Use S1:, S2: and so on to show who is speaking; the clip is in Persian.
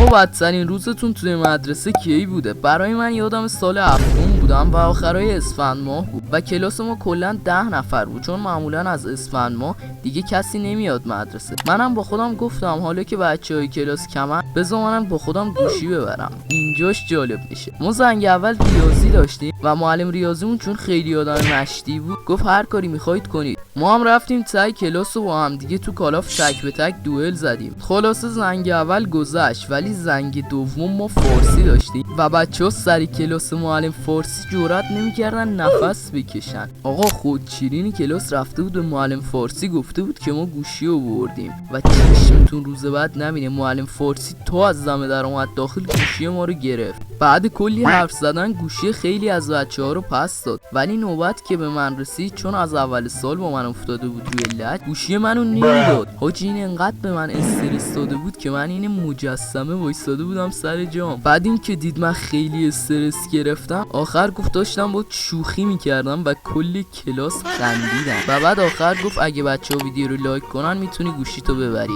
S1: آقا بدترین روزتون توی مدرسه کی بوده؟ برای من یادم سال هفتم بودم و آخرای اسفند ماه بود و کلاس ما کلا 10 نفر بود، چون معمولا از اسفند ماه دیگه کسی نمیاد مدرسه. منم با خودم گفتم حالا که بچهای کلاس کمن بذار منم با خودم گوشی ببرم، اینجاش جالب میشه. ما زنگ اول ریاضی داشتیم و معلم ریاضیمون چون خیلی آدم مشتی بود گفت هر کاری میخواید کنید. ما هم رفتیم تای کلاس و با هم دیگه تو کالاف تک به تک دوئل زدیم. خلاصه زنگ اول گذشت، ولی زنگ دوم ما فارسی داشتیم و بچه‌ها سر کلاس معلم فارسی جرئت نمی‌کردن نفس بکشن. آقا خودشیرین کلاس رفته بود به معلم فارسی گفته بود که ما گوشی آوردیم و چشمتون روز بعد نبینه معلم فارسی تو از دم در اومد داخل گوشی ما رو گرفت. بعد کلی حرف زدن گوشی خیلی از بچه‌ها رو پس داد، ولی نوبت که به من رسید چون از اول سال با من افتاده بود روی لج گوشی منو نمیداد. حاجی این انقدر به من استرس داده بود که من این مجسمه وایساده بودم سر جام. بعد این که دید من خیلی استرس گرفتم آخر گفت داشتم با شوخی میکردم و کلی کلاس خندیدن و بعد آخر گفت اگه بچه‌ها ویدیو رو لایک کنن میتونی گوشی تو ببری.